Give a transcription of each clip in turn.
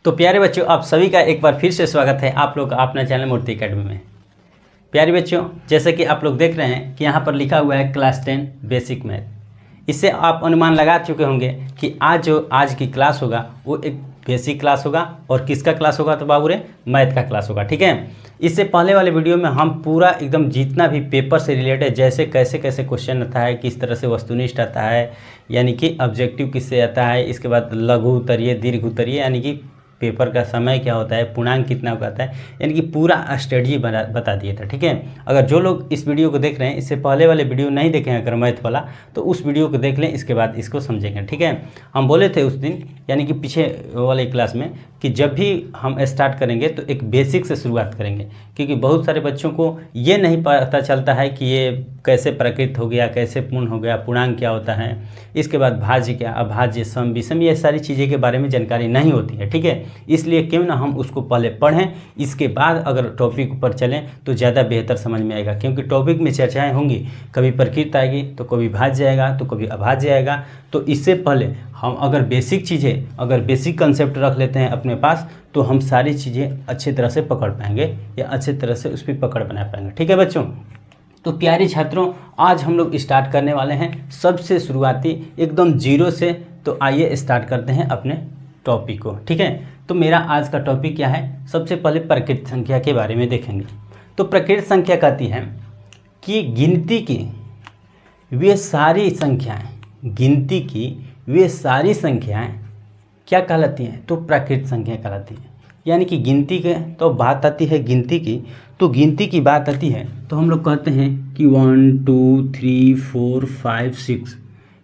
तो प्यारे बच्चों, आप सभी का एक बार फिर से स्वागत है आप लोग का अपना चैनल मूर्ति एकेडमी में। प्यारे बच्चों, जैसे कि आप लोग देख रहे हैं कि यहाँ पर लिखा हुआ है क्लास 10 बेसिक मैथ। इससे आप अनुमान लगा चुके होंगे कि आज की क्लास होगा वो एक बेसिक क्लास होगा। और किसका क्लास होगा? तो बाबू रे, मैथ का क्लास होगा। ठीक है, इससे पहले वाले वीडियो में हम पूरा एकदम जितना भी पेपर से रिलेटेड, जैसे कैसे कैसे क्वेश्चन आता है, किस तरह से वस्तुनिष्ठ आता है, यानी कि ऑब्जेक्टिव किससे आता है, इसके बाद लघु उत्तरीय, दीर्घ उत्तरीय, यानी कि पेपर का समय क्या होता है, पूर्णांक कितना होता है, यानी कि पूरा स्टडी बता दिया था। ठीक है, अगर जो लोग इस वीडियो को देख रहे हैं, इससे पहले वाले वीडियो नहीं देखे हैं अगर मैथ वाला, तो उस वीडियो को देख लें, इसके बाद इसको समझेंगे। ठीक है, हम बोले थे उस दिन, यानी कि पीछे वाले क्लास में, कि जब भी हम स्टार्ट करेंगे तो एक बेसिक से शुरुआत करेंगे, क्योंकि बहुत सारे बच्चों को ये नहीं पता चलता है कि ये कैसे प्राकृत हो गया, कैसे पूर्ण हो गया, पूर्णांक क्या होता है, इसके बाद भाज्य क्या, अभाज्य, सम, विषम, ये सारी चीज़ें के बारे में जानकारी नहीं होती है। ठीक है, इसलिए क्यों ना हम उसको पहले पढ़ें, इसके बाद अगर टॉपिक पर चलें तो ज़्यादा बेहतर समझ में आएगा। क्योंकि टॉपिक में चर्चाएँ होंगी, कभी प्रकृत आएगी तो कभी भाज्य आएगा तो कभी अभाज्य आएगा। तो इससे पहले हम अगर बेसिक चीज़ें, अगर बेसिक कंसेप्ट रख लेते हैं अपने पास, तो हम सारी चीज़ें अच्छी तरह से पकड़ पाएंगे या अच्छी तरह से उस पर पकड़ बना पाएंगे। ठीक है बच्चों, तो प्यारे छात्रों, आज हम लोग स्टार्ट करने वाले हैं सबसे शुरुआती एकदम जीरो से। तो आइए स्टार्ट करते हैं अपने टॉपिक को। ठीक है, तो मेरा आज का टॉपिक क्या है? सबसे पहले प्रकृत संख्या के बारे में देखेंगे। तो प्रकृत संख्या कहती है कि गिनती की वे सारी संख्याएं, गिनती की वे सारी संख्याएं क्या कहलाती हैं? तो प्राकृत संख्या कहलाती है। यानी कि गिनती के तो बात आती है, गिनती की तो गिनती की बात आती है तो हम लोग कहते हैं कि 1 2 3 4 5 6,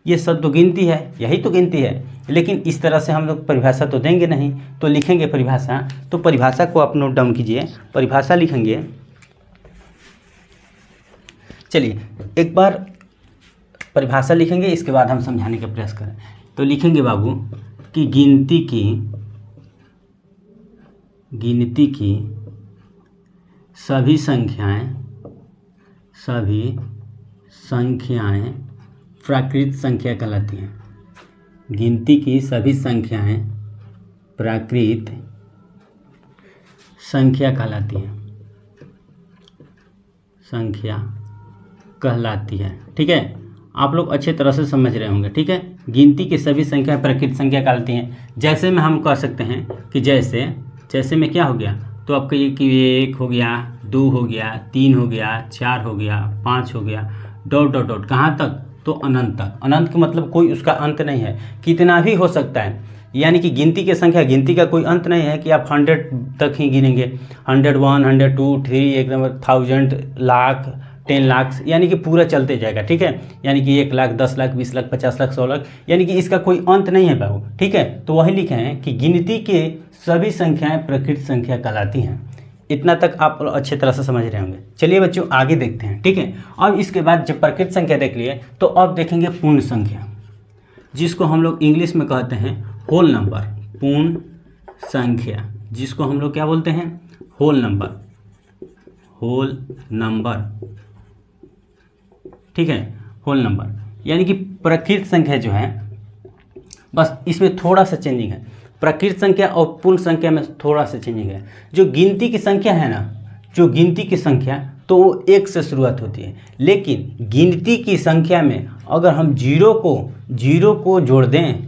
ये सब तो गिनती है, यही तो गिनती है। लेकिन इस तरह से हम लोग परिभाषा तो देंगे नहीं, तो लिखेंगे परिभाषा। तो परिभाषा को आप नोट डाउन कीजिए, परिभाषा लिखेंगे। चलिए एक बार परिभाषा लिखेंगे, इसके बाद हम समझाने का प्रयास करें। तो लिखेंगे बाबू कि गिनती की सभी संख्याएं प्राकृत संख्या कहलाती हैं। गिनती की सभी संख्याएं प्राकृत संख्या कहलाती है। ठीक है, आप लोग अच्छे तरह से समझ रहे होंगे। ठीक है, गिनती की सभी संख्या प्राकृत संख्या कहलाती हैं। जैसे में हम कह सकते हैं कि जैसे में क्या हो गया, तो आपका ये कि 1 हो गया, 2 हो गया, 3 हो गया, 4 हो गया, 5 हो गया, डॉट डॉट डॉट, कहाँ तक? तो अनंत तक। अनंत का मतलब कोई उसका अंत नहीं है, कितना भी हो सकता है। यानी कि गिनती की संख्या, गिनती का कोई अंत नहीं है कि आप 100 तक ही गिनेंगे। 101, 102, 3, एकदम 1000, लाख, 10 लाख, यानी कि पूरा चलते जाएगा। ठीक है, यानी कि 1 लाख, 10 लाख, 20 लाख, 50 लाख, 100 लाख, यानी कि इसका कोई अंत नहीं है बाबू। ठीक है, तो वही लिखे हैं कि गिनती के सभी संख्याएं प्रकृत संख्या कहलाती हैं। इतना तक आप अच्छे तरह से समझ रहे होंगे। चलिए बच्चों आगे देखते हैं। ठीक है, अब इसके बाद जब प्रकृत संख्या देख लिए, तो अब देखेंगे पूर्ण संख्या, जिसको हम लोग इंग्लिश में कहते हैं होल नंबर। पूर्ण संख्या, जिसको हम लोग क्या बोलते हैं? Whole number. ठीक है, होल नंबर, यानी कि प्रकृत संख्या जो है, बस इसमें थोड़ा सा चेंजिंग है। प्रकृत संख्या और पूर्ण संख्या में थोड़ा सा चेंजिंग है। जो गिनती की संख्या है ना, जो गिनती की संख्या, तो वो 1 से शुरुआत होती है। लेकिन गिनती की संख्या में अगर हम जीरो को जोड़ दें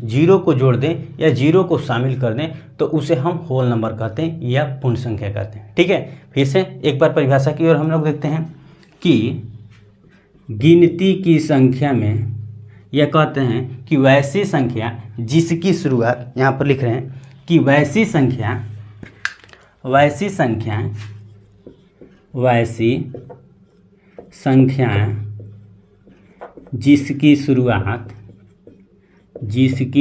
या जीरो को शामिल कर दें, तो उसे हम होल नंबर कहते हैं या पूर्ण संख्या कहते हैं। ठीक है, फिर से एक बार परिभाषा की ओर हम लोग देखते हैं कि गिनती की संख्या में यह कहते हैं कि वैसी संख्या जिसकी शुरुआत, यहाँ पर लिख रहे हैं कि वैसी संख्याएं जिसकी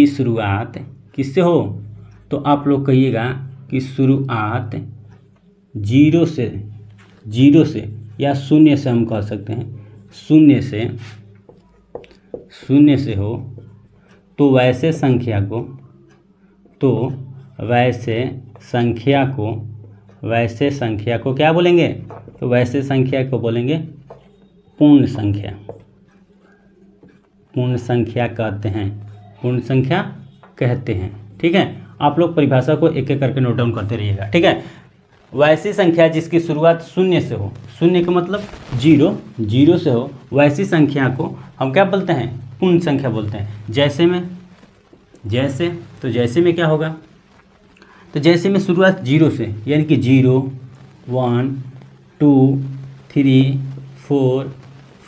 शुरुआत किससे हो? तो आप लोग कहिएगा कि शुरुआत जीरो से या शून्य से, हम कह सकते हैं शून्य से हो, तो वैसे संख्या को क्या बोलेंगे? तो वैसे संख्या को बोलेंगे पूर्ण संख्या कहते हैं। ठीक है, आप लोग परिभाषा को एक एक करके नोट डाउन करते रहिएगा, ठीक है। वैसी संख्या जिसकी शुरुआत शून्य से हो, शून्य का मतलब जीरो, जीरो से हो, वैसी संख्या को हम क्या बोलते हैं, पूर्ण संख्या बोलते हैं। जैसे में, जैसे, तो जैसे में क्या होगा, तो जैसे में शुरुआत जीरो से, यानी कि 0 1 2 3 4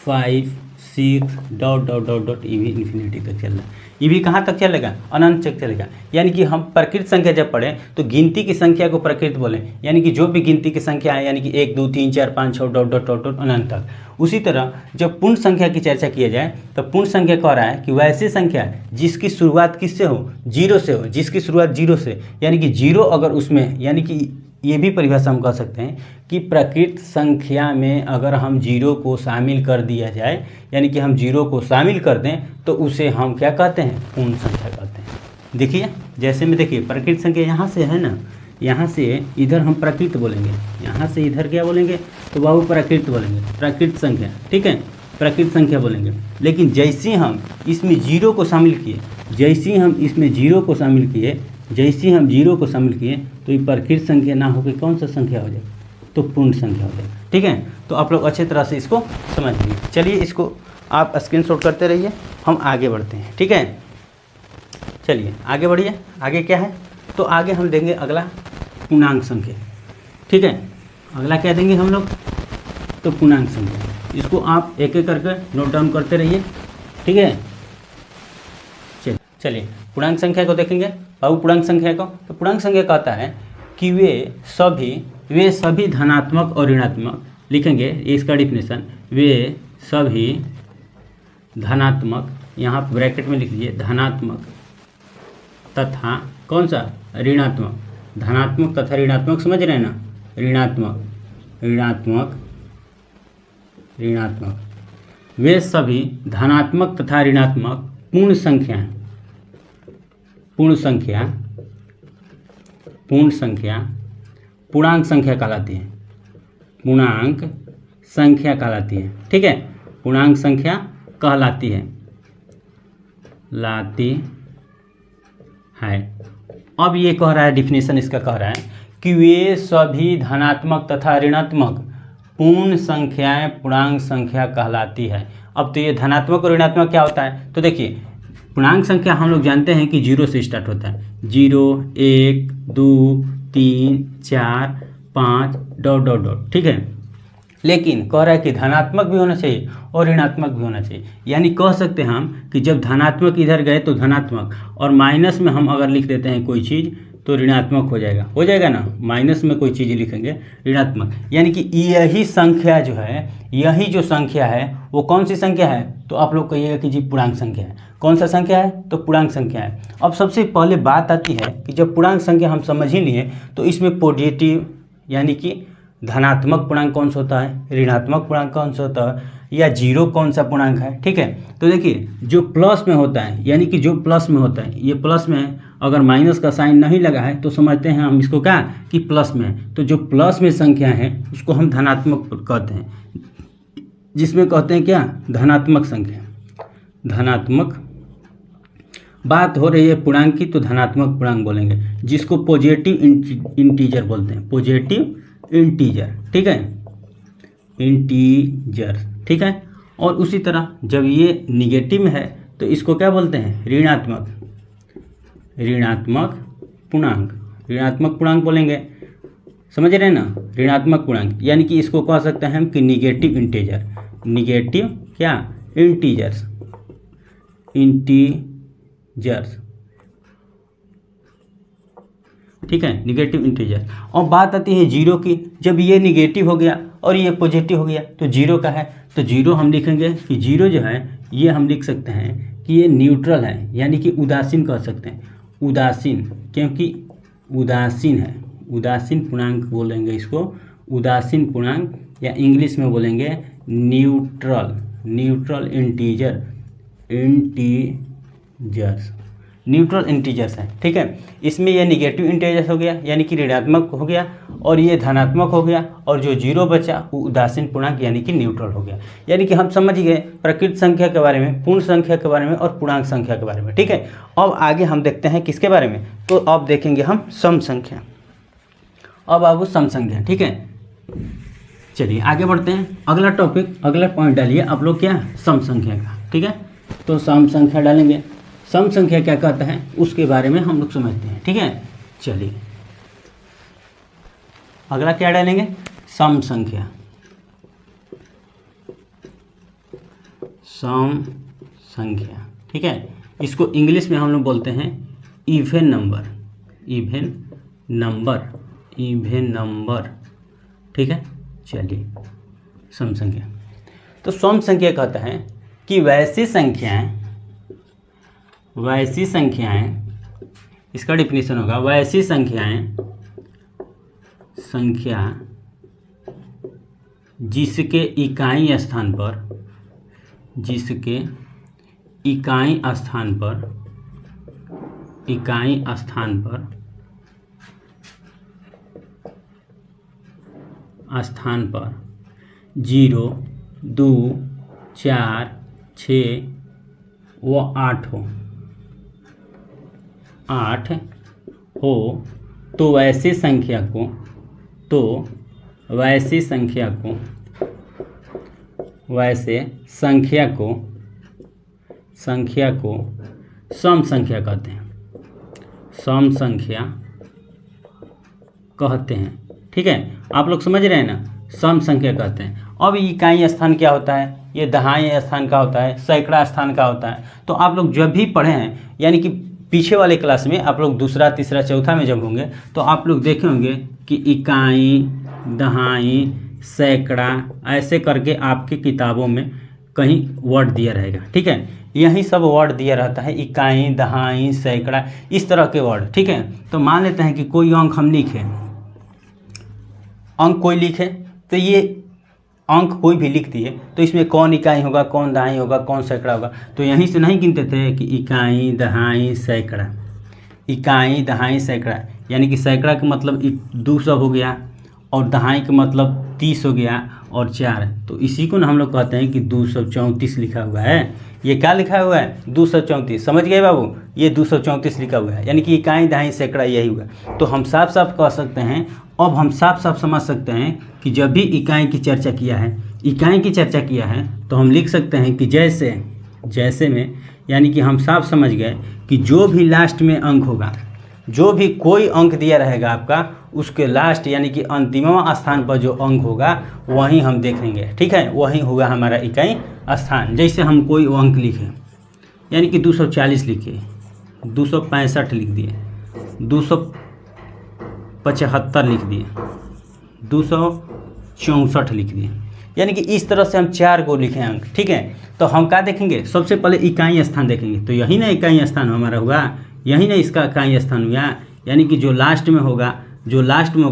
5 6 डॉट डॉट डॉट डॉट, ये भी इन्फिनिटी तक चल रहा है। ये भी कहाँ तक चलेगा, अनंत तक चलेगा। यानी कि हम प्रकृत संख्या जब पढ़ें तो गिनती की संख्या को प्रकृत बोलें, यानी कि जो भी गिनती की संख्या है, यानी कि 1 2 3 4 5 6 डॉट डॉट डॉट डॉट अनंत तक। उसी तरह जब पूर्ण संख्या की चर्चा किया जाए तो पूर्ण संख्या कह रहा है कि वैसी संख्या जिसकी शुरुआत किससे हो, जीरो से हो, जिसकी शुरुआत जीरो से, यानी कि जीरो अगर उसमें, यानी कि ये भी परिभाषा हम कह सकते हैं कि प्रकृत संख्या में अगर हम जीरो को शामिल कर दिया जाए, यानी कि हम जीरो को शामिल कर दें तो उसे हम क्या कहते हैं, पूर्ण संख्या कहते हैं। देखिए जैसे में, देखिए प्रकृत संख्या यहाँ से है ना, यहाँ से इधर हम प्रकृत बोलेंगे, यहाँ से इधर क्या बोलेंगे, तो बाबू प्रकृत बोलेंगे, प्रकृत संख्या, ठीक है, प्रकृत संख्या बोलेंगे। लेकिन जैसे हम इसमें जीरो को शामिल किए, जैसे हम इसमें जीरो को शामिल किए, जैसे हम जीरो को शामिल किए तो ये प्रकृत संख्या ना होकर कौन सा संख्या हो जाएगा, तो पूर्ण संख्या हो जाएगा, ठीक है। तो आप लोग अच्छे तरह से इसको समझ लीजिए। चलिए इसको आप स्क्रीनशॉट करते रहिए, हम आगे बढ़ते हैं, ठीक है। चलिए आगे बढ़िए, आगे क्या है, तो आगे हम देंगे अगला पूर्णांक संख्या, ठीक है। अगला क्या देंगे हम लोग, तो पूर्णांक संख्या। इसको आप एक एक करके नोट डाउन करते रहिए, ठीक है। चलिए पूर्णांक संख्या को देखेंगे बाबू, पूर्णांक संख्या को, तो पूर्णांक संख्या कहता है कि वे सभी धनात्मक और ऋणात्मक, लिखेंगे इसका डिफिनेशन, वे सभी धनात्मक, यहाँ ब्रैकेट में लिख लीजिए, धनात्मक तथा कौन सा, ऋणात्मक, धनात्मक तथा ऋणात्मक, समझ रहे हैं ना, ऋणात्मक ऋणात्मक ऋणात्मक, वे सभी धनात्मक तथा ऋणात्मक पूर्ण संख्याएं, पूर्ण संख्या पूर्णांक संख्या कहलाती है, पूर्णांक संख्या कहलाती है, ठीक है, पूर्णांक संख्या कहलाती है, लाती है। अब ये कह रहा है, डिफिनेशन इसका कह रहा है कि वे सभी धनात्मक तथा ऋणात्मक पूर्ण संख्याएं पूर्णांक संख्या कहलाती है। अब तो ये धनात्मक और ऋणात्मक क्या होता है, तो देखिए पूर्णांक संख्या हम लोग जानते हैं कि जीरो से स्टार्ट होता है, 0 1 2 3 4 5 डॉट डॉट डॉट, ठीक है। लेकिन कह रहा है कि धनात्मक भी होना चाहिए और ऋणात्मक भी होना चाहिए, यानी कह सकते हैं हम कि जब धनात्मक इधर गए तो धनात्मक, और माइनस में हम अगर लिख देते हैं कोई चीज़ तो ऋणात्मक हो जाएगा ना, माइनस में कोई चीज़ लिखेंगे ऋणात्मक। यानी कि यही संख्या जो है, यही जो संख्या है वो कौन सी संख्या है, तो आप लोग कहिएगा कि जी पूर्णांक संख्या है। कौन सा संख्या है, तो पूर्णांक संख्या है। अब सबसे पहले बात आती है कि जब पूर्णांक संख्या हम समझ ही लिए तो इसमें पॉजिटिव यानी कि धनात्मक पूर्णांक कौन सा होता है, ऋणात्मक पूर्णांक कौन सा होता है, या जीरो कौन सा पूर्णांक है, ठीक है। तो देखिए जो प्लस में होता है, यानी कि जो प्लस में होता है, ये प्लस में है, अगर माइनस का साइन नहीं लगा है तो समझते हैं हम इसको क्या कि प्लस में है। तो जो प्लस में संख्या है उसको हम धनात्मक कहते हैं, जिसमें कहते हैं क्या, धनात्मक संख्या। धनात्मक बात हो रही है पूर्णांक की तो धनात्मक पूर्णांक बोलेंगे, जिसको पॉजिटिव इंटीजर बोलते हैं, पॉजिटिव इंटीजर, ठीक है, इंटीजर, ठीक है। और उसी तरह जब ये निगेटिव में है तो इसको क्या बोलते हैं, ऋणात्मक पूर्णांक, ऋणात्मक पूर्णांक बोलेंगे, समझ रहे हैं ना, ऋणात्मक पूर्णांक। यानी कि इसको कह सकते हैं हम कि निगेटिव इंटीजर, निगेटिव क्या, इंटीजर्स, ठीक है, निगेटिव इंटीजर। और बात आती है जीरो की, जब ये निगेटिव हो गया और ये पॉजिटिव हो गया तो जीरो का है, तो जीरो हम लिखेंगे कि जीरो जो है ये हम लिख सकते हैं कि ये न्यूट्रल है, यानी कि उदासीन कह सकते हैं, उदासीन, क्योंकि उदासीन है, उदासीन पूर्णांक बोलेंगे इसको, उदासीन पूर्णांक, या इंग्लिश में बोलेंगे न्यूट्रल इंटीजर्स, न्यूट्रल इंटीजर्स हैं, ठीक है। इसमें ये निगेटिव इंटीजर्स हो गया यानी कि ऋणात्मक हो गया, और ये धनात्मक हो गया, और जो जीरो बचा वो उदासीन पूर्णांक यानी कि न्यूट्रल हो गया। यानी कि हम समझ गए प्रकृत संख्या के बारे में, पूर्ण संख्या के बारे में और पूर्णांक संख्या के बारे में, ठीक है। अब आगे हम देखते हैं किसके बारे में, तो अब देखेंगे हम सम संख्या। अब आबू सम संख्या, ठीक है। चलिए आगे बढ़ते हैं, अगला टॉपिक, अगला पॉइंट डालिए आप लोग क्या, सम संख्या का, ठीक है। तो सम संख्या डालेंगे, सम संख्या क्या कहता है उसके बारे में हम लोग समझते हैं, ठीक है। चलिए अगला क्या डालेंगे, सम संख्या, सम संख्या, ठीक है। इसको इंग्लिश में हम लोग बोलते हैं even number, even number, even number, ठीक है। चलिए सम संख्या, तो सम संख्या कहता है कि वैसी संख्याएं, इसका डिफिनीशन होगा वैसी संख्या जिसके इकाई स्थान पर 0, 2, 4, 6 व 8 हो तो वैसी संख्या को सम संख्या कहते हैं, सम संख्या कहते हैं, ठीक है। आप लोग समझ रहे हैं ना, सम संख्या कहते हैं। अब इकाई स्थान क्या होता है, ये दहाई स्थान का होता है, सैकड़ा स्थान का होता है। तो आप लोग जब भी पढ़े हैं, यानी कि पीछे वाले क्लास में आप लोग दूसरा, तीसरा, चौथा में जब होंगे तो आप लोग देखे होंगे कि इकाई, दहाई, सैकड़ा, ऐसे करके आपके किताबों में कहीं वर्ड दिया रहेगा, ठीक है। यही सब वर्ड दिया रहता है, इकाई, दहाई, सैकड़ा, इस तरह के वर्ड, ठीक है। तो मान लेते हैं कि कोई अंक हम लिखे, अंक कोई लिखे, तो ये अंक कोई भी लिख दिए तो इसमें कौन इकाई होगा, कौन दहाई होगा, कौन सैकड़ा होगा, तो यहीं से नहीं गिनते थे कि इकाई, दहाई, सैकड़ा, इकाई, दहाई, सैकड़ा, यानी कि सैकड़ा का मतलब 200 हो गया, और दहाई का मतलब 30 हो गया, और 4, तो इसी को ना हम लोग कहते हैं कि 234 लिखा हुआ है। ये क्या लिखा हुआ है, 234, समझ गए बाबू, ये 234 लिखा हुआ है, यानी कि इकाई, दहाई, सैकड़ा यही हुआ। तो हम साफ साफ कह सकते हैं, अब हम साफ साफ समझ सकते हैं कि जब भी इकाई की चर्चा किया है, तो हम लिख सकते हैं कि जैसे में, यानी कि हम साफ समझ गए कि जो भी लास्ट में अंक होगा, जो भी कोई अंक दिया रहेगा आपका, उसके लास्ट यानी कि अंतिमवा स्थान पर जो अंक होगा वहीं हम देखेंगे, ठीक है। वहीं होगा हमारा इकाई स्थान। जैसे हम कोई अंक लिखें, यानी कि 240 लिखे, 265 लिख दिए, 275 लिख दिए, 264 लिख दिए, यानी कि इस तरह से हम 4 को लिखें अंक, ठीक है। तो हम क्या देखेंगे, सबसे पहले इकाई स्थान देखेंगे, तो यही ना इकाई स्थान हमारा होगा, यही ना इसका इकाई स्थान हुआ, यानी कि जो लास्ट में होगा,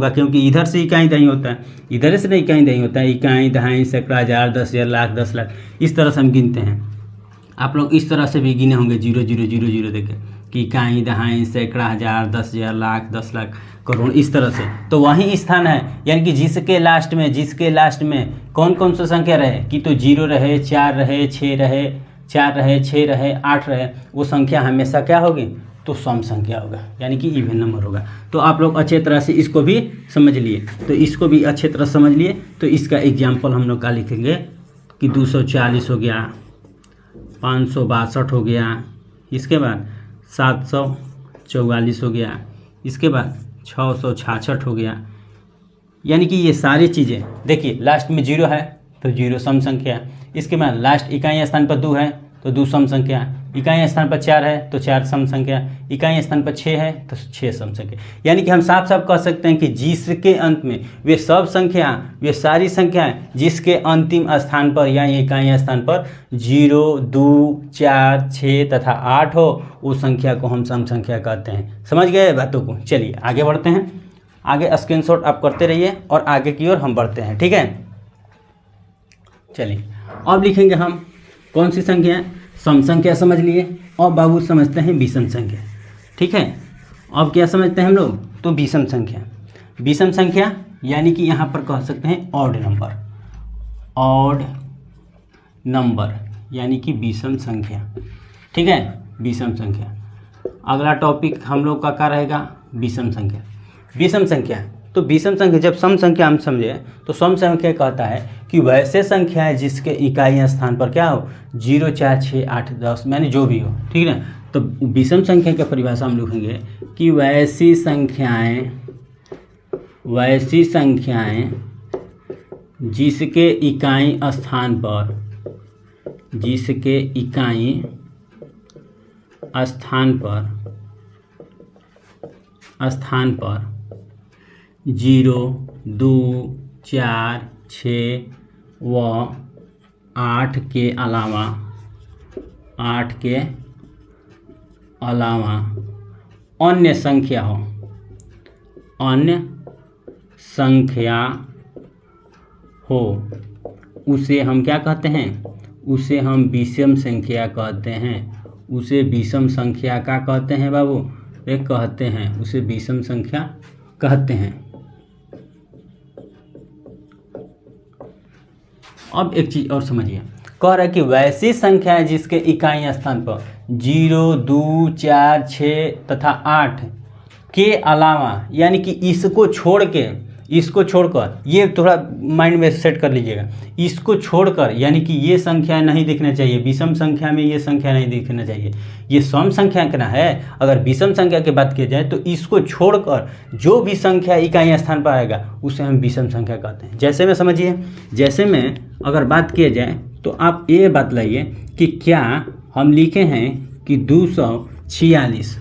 क्योंकि इधर से इकाई दहाई होता है, इधर से ना इकाई दहाई होता है, इकाई, दहाई, सैकड़ा, 1000, 10,000, लाख, 10 लाख, इस तरह से हम गिनते हैं। आप लोग इस तरह से भी गिने होंगे 0 0 0 0 देखे कि इकाई, दहाई, सैकड़ा, 1000, 10,000, लाख, 10 लाख, करोड़, इस तरह से। तो वही स्थान है, यानी कि जिसके लास्ट में कौन कौन सा संख्या रहे, कि तो 0 रहे, 4 रहे, 6 रहे, 4 रहे, 6 रहे, 8 रहे, वो संख्या हमेशा क्या होगी, तो सम संख्या होगा, यानी कि इवन नंबर होगा। तो आप लोग अच्छे तरह से इसको भी समझ लिए, तो इसको भी अच्छे तरह समझ लिए। तो इसका एग्जाम्पल हम लोग क्या लिखेंगे कि 240 हो गया, 562 हो गया, इसके बाद 744 हो गया, इसके बाद 666 हो गया। यानी कि ये सारी चीज़ें देखिए, लास्ट में 0 है तो 0 सम संख्या, इसके बाद लास्ट इकाई स्थान पर 2 है तो 2 सम संख्या, इकाई स्थान पर 4 है तो 4 सम संख्या, इकाई स्थान पर 6 है तो 6 सम संख्या। यानी कि हम साफ साफ कह सकते हैं कि जिसके अंत में वे सब संख्या, वे सारी संख्याएं जिसके अंतिम स्थान पर या इकाई स्थान पर 0, 2, 4, 6 तथा 8 हो, उस संख्या को हम सम संख्या कहते हैं। समझ गए बातों को। चलिए आगे बढ़ते हैं, आगे स्क्रीनशॉट आप करते रहिए और आगे की ओर हम बढ़ते हैं, ठीक है। चलिए अब लिखेंगे हम कौन सी संख्या, सम संख्या समझ लिए, अब बाबू समझते हैं विषम संख्या। ठीक है, अब क्या समझते हैं हम लोग, तो विषम संख्या। विषम संख्या यानी कि यहाँ पर कह सकते हैं ऑड नंबर, ऑड नंबर यानी कि विषम संख्या। ठीक है, विषम संख्या। अगला टॉपिक हम लोग का क्या रहेगा, विषम संख्या। विषम संख्या, तो विषम संख्या जब सम संख्या हम समझे तो सम संख्या कहता है कि वैसे संख्याएं जिसके इकाई स्थान पर क्या हो 0, 4, 6, 8, 10 मैंने जो भी हो। ठीक है, तो विषम संख्या की परिभाषा हम लिखेंगे कि वैसी संख्याएं जिसके इकाई स्थान पर 0, 2, 4, 6 व 8 के अलावा अन्य संख्या हो, उसे हम क्या कहते हैं, उसे हम विषम संख्या कहते हैं। उसे विषम संख्या का कहते हैं बाबू, एक कहते हैं, उसे विषम संख्या कहते हैं। अब एक चीज़ और समझिए, कह रहा है कि वैसी संख्या जिसके इकाई स्थान पर 0, 2, 4, 6 तथा 8 के अलावा, यानी कि इसको छोड़कर, ये थोड़ा माइंड में सेट कर लीजिएगा, इसको छोड़कर यानी कि ये संख्या नहीं दिखना चाहिए, विषम संख्या में ये संख्या नहीं दिखना चाहिए, ये सम संख्या का है। अगर विषम संख्या की बात की जाए तो इसको छोड़कर जो भी संख्या इकाई स्थान पर आएगा उसे हम विषम संख्या कहते हैं। जैसे में समझिए, जैसे में अगर बात किया जाए तो आप ये बात लाइए कि क्या हम लिखे हैं कि 246,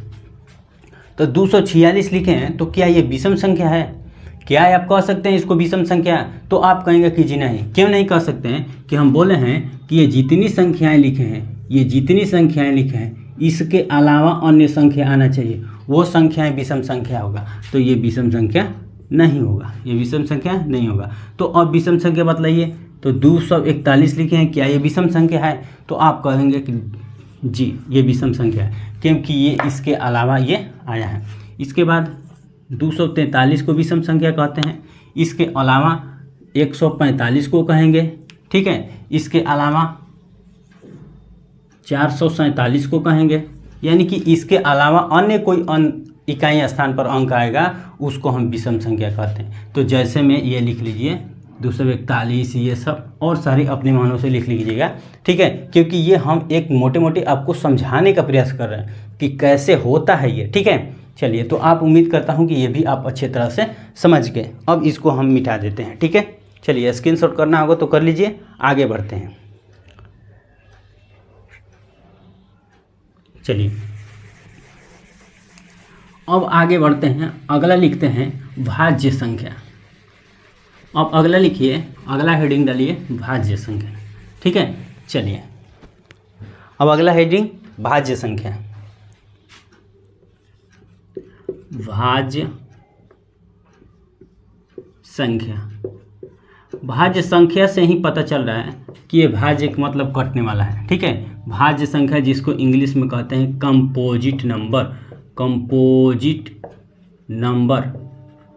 तो 246 लिखे हैं, तो क्या ये विषम संख्या है? क्या आप कह सकते हैं इसको विषम संख्या? तो आप कहेंगे कि जी नहीं। क्यों नहीं कह सकते हैं? कि हम बोले हैं कि ये जितनी संख्याएं लिखे हैं इसके अलावा अन्य संख्या आना चाहिए, वो संख्याएं विषम संख्या होगा। तो ये विषम संख्या नहीं होगा, ये विषम संख्या नहीं होगा। तो अब विषम संख्या बतलाइए, तो 241 लिखे हैं, क्या ये विषम संख्या है? तो आप कहेंगे कि जी ये विषम संख्या है, क्योंकि ये इसके अलावा ये आया है। इसके बाद 243 को विषम संख्या कहते हैं, इसके अलावा 145 को कहेंगे। ठीक है, इसके अलावा 447 को कहेंगे, यानी कि इसके अलावा अन्य कोई इकाई स्थान पर अंक आएगा उसको हम विषम संख्या कहते हैं। तो जैसे में ये लिख लीजिए 241, ये सब और सारे अपने मानों से लिख लीजिएगा। ठीक है, क्योंकि ये हम एक मोटे आपको समझाने का प्रयास कर रहे हैं कि कैसे होता है ये। ठीक है, चलिए, तो आप उम्मीद करता हूँ कि ये भी आप अच्छे तरह से समझ गए। अब इसको हम मिटा देते हैं। ठीक है, चलिए, स्क्रीनशॉट करना होगा तो कर लीजिए, आगे बढ़ते हैं। चलिए, अब आगे बढ़ते हैं, अगला लिखते हैं भाज्य संख्या। अब अगला लिखिए, अगला हेडिंग डालिए भाज्य संख्या। ठीक है, चलिए, अब अगला हेडिंग भाज्य संख्या। भाज्य संख्या से ही पता चल रहा है कि ये भाज्य का मतलब कटने वाला है। ठीक है, भाज्य संख्या जिसको इंग्लिश में कहते हैं कंपोजिट नंबर।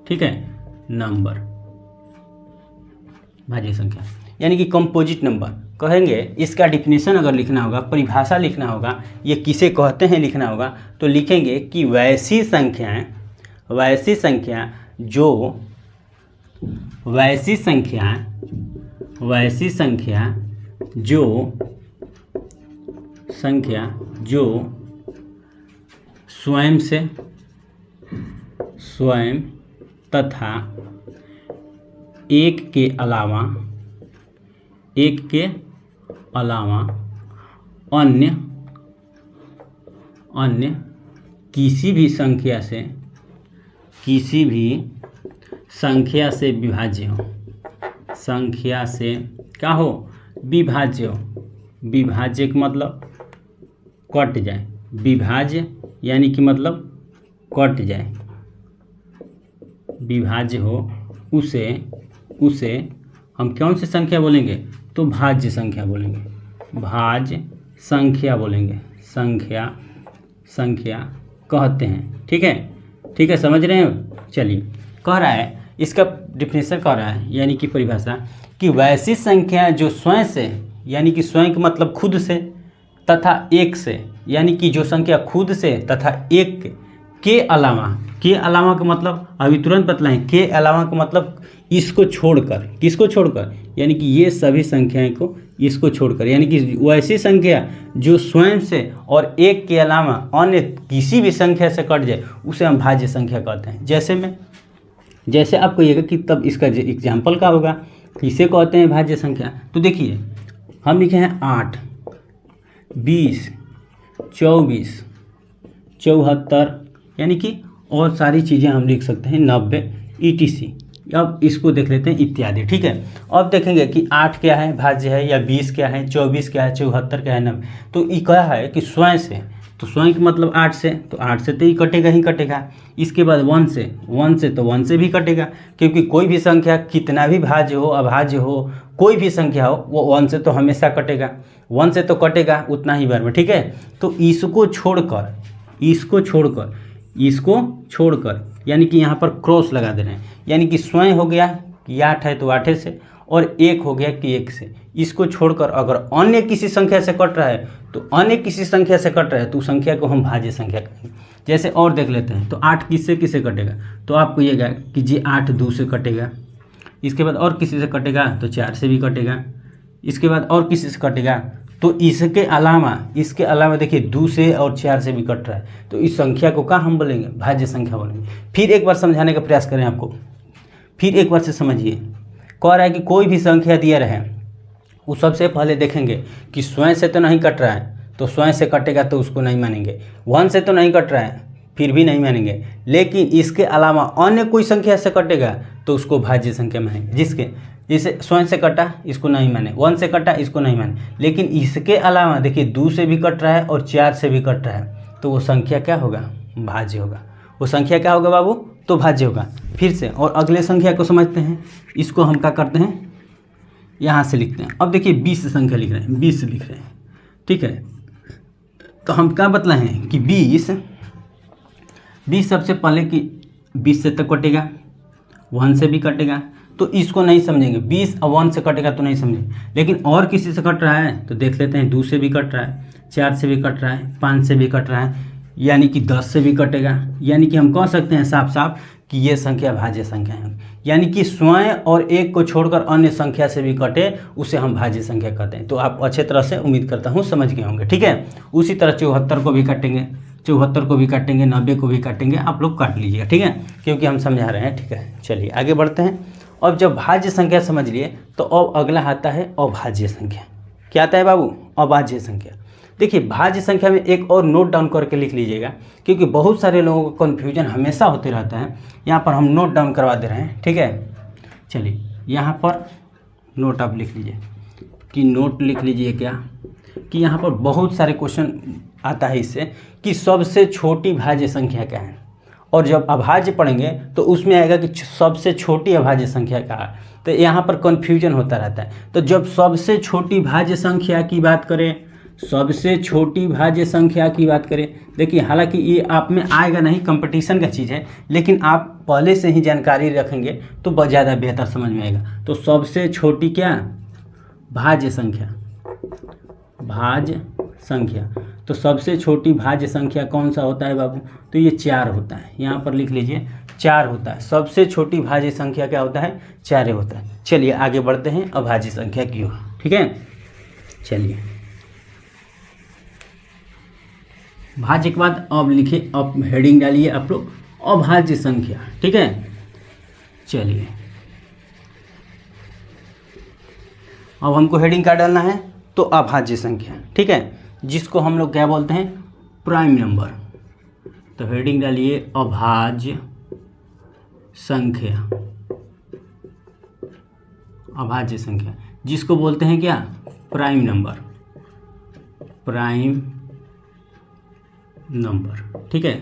ठीक है, नंबर भाज्य संख्या यानी कि कंपोजिट नंबर कहेंगे। इसका डिफिनेशन अगर लिखना होगा, परिभाषा लिखना होगा, ये किसे कहते हैं लिखना होगा, तो लिखेंगे कि वैसी संख्या जो स्वयं तथा एक के अलावा अन्य किसी भी संख्या से विभाज्य हो, विभाज्य का मतलब कट जाए, विभाज्य यानी कि मतलब कट जाए, विभाज्य हो, उसे हम कौन सी संख्या बोलेंगे? तो भाज्य संख्या बोलेंगे, भाज्य संख्या बोलेंगे। संख्या कहते हैं। ठीक है, समझ रहे हैं। चलिए, कह रहा है, इसका डिफिनेशन कह रहा है, यानी कि परिभाषा, कि वैसी संख्या जो स्वयं से, यानी कि स्वयं का मतलब खुद से, तथा एक से, यानी कि जो संख्या खुद से तथा एक के अलावा का मतलब अभी तुरंत बतलाएं, के अलावा का मतलब इसको छोड़कर, किसको छोड़कर, यानी कि ये सभी संख्याएं को इसको छोड़कर, यानी कि वैसी संख्या जो स्वयं से और एक के अलावा अन्य किसी भी संख्या से कट जाए उसे हम भाज्य संख्या कहते हैं। जैसे आप कहिएगा कि तब इसका एग्जाम्पल क्या होगा, किसे कहते हैं भाज्य संख्या। तो देखिए, हम लिखे हैं 8, 20, 24, 74, यानी कि और सारी चीज़ें हम लिख सकते हैं, 90 ETC। अब इसको देख लेते हैं इत्यादि। ठीक है, अब देखेंगे कि 8 क्या है, भाज्य है, या 20 क्या है, 24 क्या है, 74 क्या है, 90। तो ये क्या है कि स्वयं से, तो स्वयं का मतलब 8 से, तो 8 से तो ये कटेगा ही कटेगा। इसके बाद 1 से तो 1 से भी कटेगा, क्योंकि कोई भी संख्या कितना भी भाज्य हो, अभाज्य हो, कोई भी संख्या हो, वो 1 से तो हमेशा कटेगा, 1 से तो कटेगा उतना ही बार में। ठीक है, तो इसको छोड़कर यानी कि यहाँ पर क्रॉस लगा दे रहे हैं, यानी कि स्वयं हो गया कि 8 है तो 8 से, और 1 हो गया कि 1 से। इसको छोड़कर अगर अन्य किसी संख्या से कट रहा है तो उस संख्या को हम भाज्य संख्या कहेंगे। जैसे और देख लेते हैं, तो 8 किससे कटेगा, तो आप कहिएगा कि जी 8 2 से कटेगा। इसके बाद और किसी से कटेगा तो 4 से भी कटेगा। इसके बाद और किसी से कटेगा, तो इसके अलावा देखिए 2 से और 4 से भी कट रहा है, तो इस संख्या को क्या हम बोलेंगे, भाज्य संख्या बोलेंगे। फिर एक बार समझाने का प्रयास करें आपको, फिर एक बार से समझिए। कह रहा है कि कोई भी संख्या दिया रहे, वो सबसे पहले देखेंगे कि स्वयं से तो नहीं कट रहा है, तो स्वयं से कटेगा तो उसको नहीं मानेंगे। 1 से तो नहीं कट रहा है, फिर भी नहीं मानेंगे। लेकिन इसके अलावा अन्य कोई संख्या से कटेगा तो उसको भाज्य संख्या मानेंगे। जैसे स्वयं से कटा, इसको नहीं माने, 1 से कटा, इसको नहीं माने। लेकिन इसके अलावा देखिए 2 से भी कट रहा है और 4 से भी कट रहा है, तो वो संख्या क्या होगा, भाज्य होगा। वो संख्या क्या होगा बाबू, तो भाज्य होगा। फिर से और अगले संख्या को समझते हैं। इसको हम क्या करते हैं, यहाँ से लिखते हैं। अब देखिए 20 संख्या लिख रहे हैं, 20 लिख रहे हैं। ठीक है, तो हम क्या बतलाए हैं कि 20 सबसे पहले कि 20 से तक कटेगा, 1 से भी कटेगा, तो इसको नहीं समझेंगे। 20 और 1 से कटेगा तो नहीं समझेंगे। लेकिन और किसी से कट रहा है तो देख लेते हैं, 2 से भी कट रहा है, 4 से भी कट रहा है, 5 से भी कट रहा है, यानी कि 10 से भी कटेगा। यानी कि हम कह सकते हैं साफ साफ कि ये संख्या भाज्य संख्या है। यानी कि स्वयं और एक को छोड़कर अन्य संख्या से भी कटे उसे हम भाज्य संख्या कहते हैं। तो आप अच्छे तरह से उम्मीद करता हूँ समझ गए होंगे। ठीक है, उसी तरह 74 को भी काटेंगे, 90 को भी काटेंगे। आप लोग काट लीजिएगा, ठीक है, क्योंकि हम समझा रहे हैं। ठीक है, चलिए आगे बढ़ते हैं। अब जब भाज्य संख्या समझ लिए तो अब अगला आता है अभाज्य संख्या। क्या आता है बाबू, अभाज्य संख्या। देखिए भाज्य संख्या में एक और नोट डाउन करके लिख लीजिएगा, क्योंकि बहुत सारे लोगों को कन्फ्यूजन हमेशा होते रहता है। यहाँ पर हम नोट डाउन करवा दे रहे हैं। ठीक है, चलिए यहाँ पर नोट आप लिख लीजिए, कि नोट लिख लीजिए क्या, कि यहाँ पर बहुत सारे क्वेश्चन आता है इससे कि सबसे छोटी भाज्य संख्या क्या है, और जब अभाज्य पढ़ेंगे तो उसमें आएगा कि सबसे छोटी अभाज्य संख्या क्या है। तो यहाँ पर कन्फ्यूजन होता रहता है। तो जब सबसे छोटी भाज्य संख्या की बात करें, देखिए हालांकि ये आप में आएगा नहीं, कंपटीशन का चीज़ है, लेकिन आप पहले से ही जानकारी रखेंगे तो बहुत ज़्यादा बेहतर समझ में आएगा। तो सबसे छोटी क्या, भाज्य संख्या। तो सबसे छोटी भाज्य संख्या कौन सा होता है बाबू, तो ये 4 होता है। यहाँ पर लिख लीजिए 4 होता है। सबसे छोटी भाज्य संख्या क्या होता है, 4 होता है। चलिए आगे बढ़ते हैं अभाज्य संख्या की ओर। ठीक है, चलिए भाज्य के बाद अब लिखिए, अब हेडिंग डालिए आप लोग अभाज्य संख्या। ठीक है, चलिए अब हमको हेडिंग क्या डालना है, तो अभाज्य संख्या। ठीक है, जिसको हम लोग क्या बोलते हैं, प्राइम नंबर। तो हेडिंग डालिए अभाज्य संख्या, जिसको बोलते हैं क्या, प्राइम नंबर। ठीक है,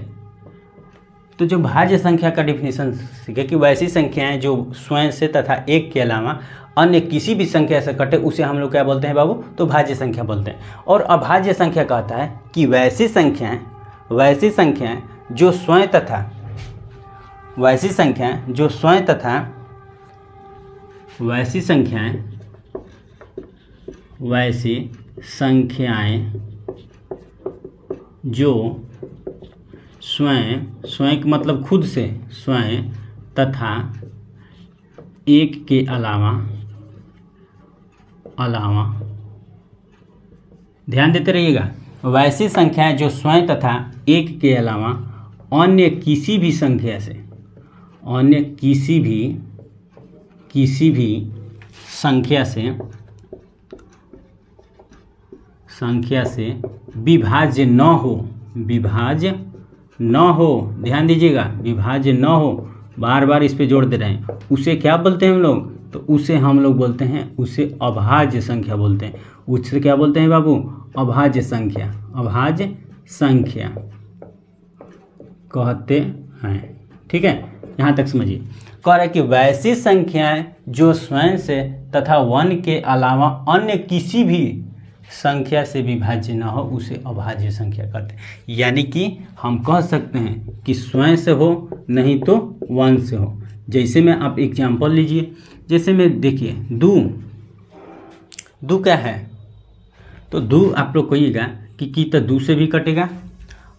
तो जो भाज्य संख्या का डिफिनीशन सीखे कि वैसी संख्याएं जो स्वयं से तथा एक के अलावा अन्य किसी भी संख्या से कटे उसे हम लोग क्या बोलते हैं बाबू, तो भाज्य संख्या बोलते हैं। और अभाज्य संख्या कहता है कि वैसी संख्याएं जो स्वयं तथा वैसी संख्याएं जो स्वयं तथा वैसी संख्याएं जो स्वयं का मतलब खुद से, स्वयं तथा एक के अलावा ध्यान देते रहिएगा, वैसी संख्याएं जो स्वयं तथा एक के अलावा अन्य किसी भी संख्या से विभाज्य न हो, ध्यान दीजिएगा, विभाज्य न हो, बार बार इस पे जोड़ दे रहे हैं, उसे क्या बोलते हैं हम लोग, तो उसे हम लोग बोलते हैं, उसे अभाज्य संख्या बोलते हैं। उससे क्या बोलते हैं बाबू, अभाज्य संख्या कहते हैं। ठीक है, यहाँ तक समझिए। कह रहा है कि वैसी संख्याएं जो स्वयं से तथा वन के अलावा अन्य किसी भी संख्या से विभाज्य न हो उसे अभाज्य संख्या कहते हैं। यानी कि हम कह सकते हैं कि स्वयं से हो नहीं तो वन से हो। जैसे में आप एग्जाम्पल लीजिए, जैसे में देखिए दो क्या है, तो दो आप लोग कहिएगा कि तो दो से भी कटेगा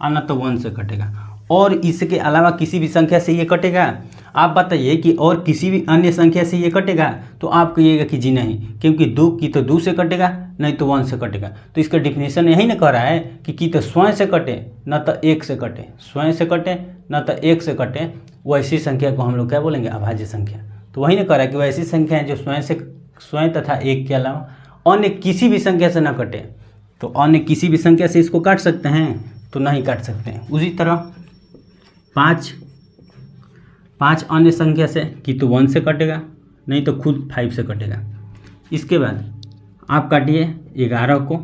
और न तो वन से कटेगा, और इसके अलावा किसी भी संख्या से ये कटेगा। आप बताइए कि और किसी भी अन्य संख्या से ये कटेगा, तो आप कहिएगा कि जी नहीं, क्योंकि दो की तो दो से कटेगा नहीं तो वन से कटेगा। तो इसका डिफिनीशन यही ना कह रहा है कि तो स्वयं से कटे न तो एक से कटे, स्वयं से कटे न तो एक से कटे, वैसी संख्या को हम लोग क्या बोलेंगे, अभाज्य संख्या। तो वही ना कह रहा है कि वैसी संख्याएं जो स्वयं तथा एक के अलावा अन्य किसी भी संख्या से न कटे, तो अन्य किसी भी संख्या से इसको काट सकते हैं, तो नहीं काट सकते हैं। उसी तरह पाँच अन्य संख्या से कि तो वन से कटेगा नहीं तो खुद 5 से कटेगा। इसके बाद आप काटिए 11 को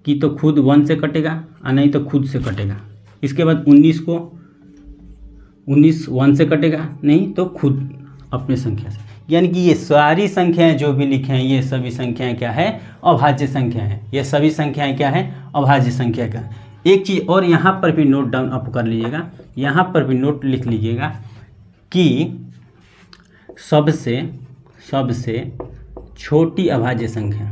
कि तो खुद 1 से कटेगा और नहीं तो खुद से कटेगा। इसके बाद 19 को 19 1 से कटेगा नहीं तो खुद अपने संख्या से। यानी कि ये सारी संख्याएं जो भी लिखे हैं ये सभी संख्याएं क्या है, अभाज्य संख्या है। ये सभी संख्याएं क्या है, अभाज्य संख्या का। एक चीज़ और यहाँ पर भी नोट डाउन आप कर लीजिएगा, यहाँ पर भी नोट लिख लीजिएगा कि सबसे छोटी अभाज्य संख्या,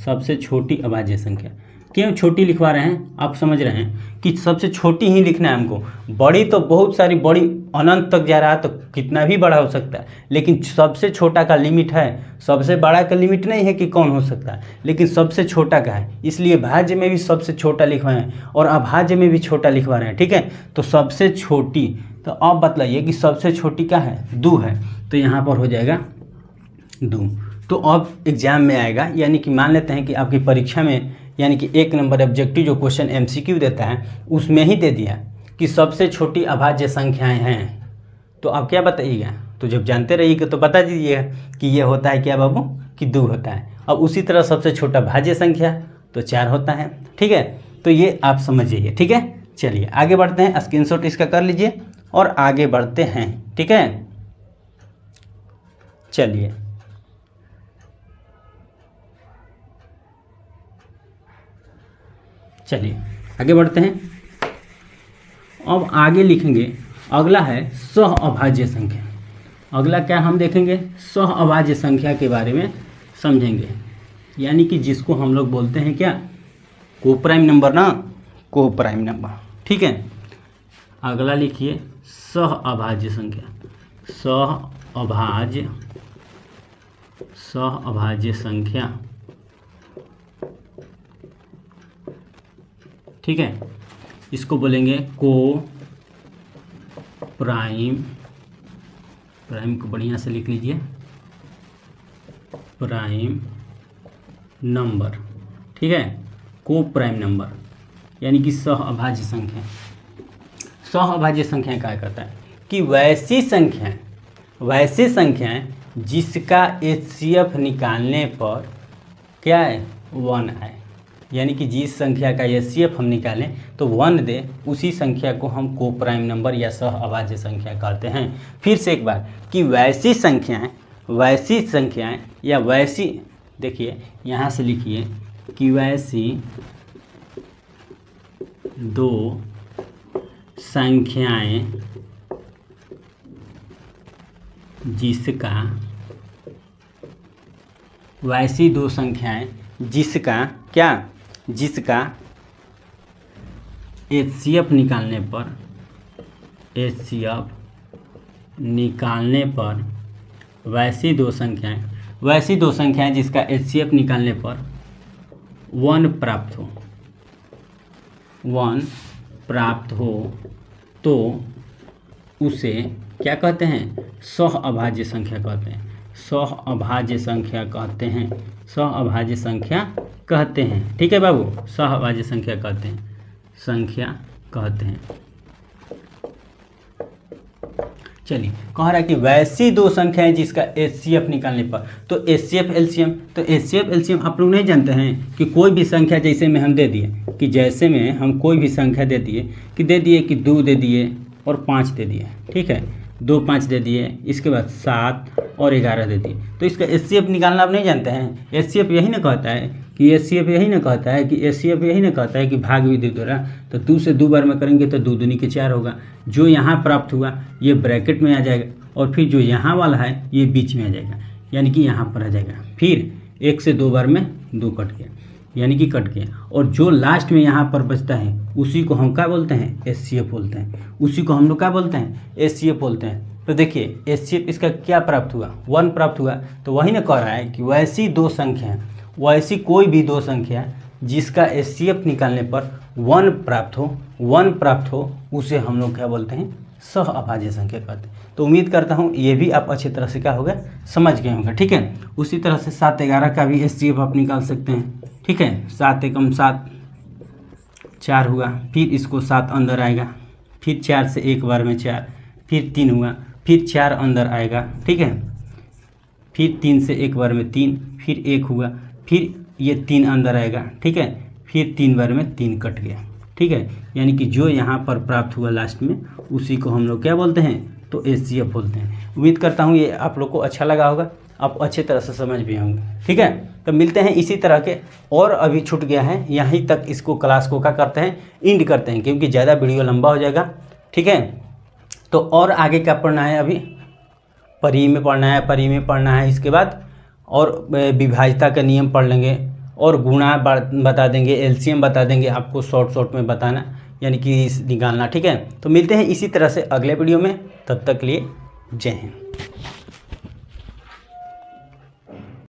सबसे छोटी अभाज्य संख्या। क्यों छोटी लिखवा रहे हैं, आप समझ रहे हैं कि सबसे छोटी ही लिखना है हमको। बड़ी तो बहुत सारी, बड़ी अनंत तक जा रहा है तो कितना भी बड़ा हो सकता है, लेकिन सबसे छोटा का लिमिट है। सबसे बड़ा का लिमिट नहीं है कि कौन हो सकता है, लेकिन सबसे छोटा का है। इसलिए भाज्य में भी सबसे छोटा लिखवाए हैं और अभाज्य में भी छोटा लिखवा रहे हैं। ठीक है, तो सबसे छोटी, तो अब बतलाइए कि सबसे छोटी क्या है, 2 है, तो यहाँ पर हो जाएगा 2। तो अब एग्जाम में आएगा, यानी कि मान लेते हैं कि आपकी परीक्षा में यानी कि 1 नंबर ऑब्जेक्टिव जो क्वेश्चन MCQ देता है उसमें ही दे दिया कि सबसे छोटी अभाज्य संख्याएं हैं, तो आप क्या बताइएगा। तो जब जानते रहिएगा तो बता दीजिएगा कि ये होता है क्या बाबू, कि 2 होता है। अब उसी तरह सबसे छोटा भाज्य संख्या तो 4 होता है। ठीक है, तो ये आप समझिए। ठीक है, चलिए आगे बढ़ते हैं, स्क्रीनशॉट इसका कर लीजिए और आगे बढ़ते हैं। ठीक है, चलिए आगे बढ़ते हैं। अब आगे लिखेंगे, अगला है सह अभाज्य संख्या। अगला क्या हम देखेंगे, सह अभाज्य संख्या के बारे में समझेंगे, यानी कि जिसको हम लोग बोलते हैं क्या, कोप्राइम नंबर ना, कोप्राइम नंबर। ठीक है, अगला लिखिए सह अभाज्य संख्या। सह अभाज्य संख्या। ठीक है, इसको बोलेंगे प्राइम को बढ़िया से लिख लीजिए, प्राइम नंबर। ठीक है, प्राइम नंबर यानी कि सह अभाज्य संख्या। सह अभाज्य संख्या क्या करता है कि वैसी संख्याएं जिसका HCF निकालने पर क्या है, 1 आए। यानी कि जिस संख्या का एचसीएफ हम निकालें तो 1 दे, उसी संख्या को हम को प्राइम नंबर या सह अभाज्य संख्या कहते हैं। फिर से एक बार कि वैसी संख्याएं या वैसी, देखिए यहाँ से लिखिए कि वैसी दो संख्याएं जिसका एचसीएफ निकालने पर वैसी दो संख्याएं जिसका एचसीएफ निकालने पर 1 प्राप्त हो तो उसे क्या कहते हैं? सह अभाज्य संख्या कहते हैं। सह अभाज्य संख्या कहते हैं। ठीक है बाबू, सह अभाज्य संख्या कहते हैं। चलिए, कह रहा है कि वैसी दो संख्याएं जिसका एचसीएफ निकालने पर, तो एचसीएफ एलसीएम आप लोग नहीं जानते हैं कि कोई भी संख्या जैसे में हम दे दिए कि हम कोई भी संख्या दे दिए कि 2 दे दिए और 5 दे दिए, ठीक है, 2 5 दे दिए, इसके बाद 7 और 11 दे दिए, तो इसका एचसीएफ निकालना आप नहीं जानते हैं। एचसीएफ यही ना कहता है कि भाग भी 2 दे रहा, तो 2 से 2 बार में करेंगे तो 2 दूनी के 4 होगा। जो यहाँ प्राप्त हुआ ये ब्रैकेट में आ जाएगा और फिर जो यहाँ वाला है ये बीच में आ जाएगा, यानी कि यहाँ पर आ जाएगा। फिर 1 से 2 बार में 2 कट गया, यानी कि कट गया, और जो लास्ट में यहाँ पर बचता है उसी को हम क्या बोलते हैं? एचसीएफ बोलते हैं। उसी को हम लोग क्या बोलते हैं? एचसीएफ बोलते हैं। तो देखिए एचसीएफ इसका क्या प्राप्त हुआ? 1 प्राप्त हुआ। तो वही ना कह रहा है कि वैसी कोई भी दो संख्या जिसका एचसीएफ निकालने पर 1 प्राप्त हो उसे हम लोग क्या बोलते हैं? सह अभाज्य संख्या कहते हैं। तो उम्मीद करता हूँ ये भी आप अच्छी तरह से क्या होगा, समझ गए होंगे। ठीक है, उसी तरह से 7 11 का भी एचसीएफ आप निकाल सकते हैं। ठीक है, 7 एकम 7 4 हुआ, फिर इसको 7 अंदर आएगा, फिर 4 से 1 बार में 4, फिर 3 हुआ, फिर 4 अंदर आएगा, ठीक है, फिर 3 से 1 बार में 3, फिर 1 हुआ, फिर ये 3 अंदर आएगा, ठीक है, फिर 3 बार में 3 कट गया। ठीक है, यानी कि जो यहाँ पर प्राप्त हुआ लास्ट में उसी को हम लोग क्या बोलते हैं? तो एचसीएफ बोलते हैं। उम्मीद करता हूँ ये आप लोग को अच्छा लगा होगा, आप अच्छे तरह से समझ भी होंगे। ठीक है, तो मिलते हैं इसी तरह के, और अभी छूट गया है यहीं तक, इसको क्लास को क्या करते हैं? इंड करते हैं, क्योंकि ज़्यादा वीडियो लंबा हो जाएगा। ठीक है, तो और आगे क्या पढ़ना है? अभी परिमेय में पढ़ना है, इसके बाद और विभाज्यता का नियम पढ़ लेंगे, और गुणा बता देंगे, एलसीएम बता देंगे, आपको शॉर्ट में बताना, यानी कि निकालना। ठीक है, तो मिलते हैं इसी तरह से अगले वीडियो में, तब तक लिए जय हिंद।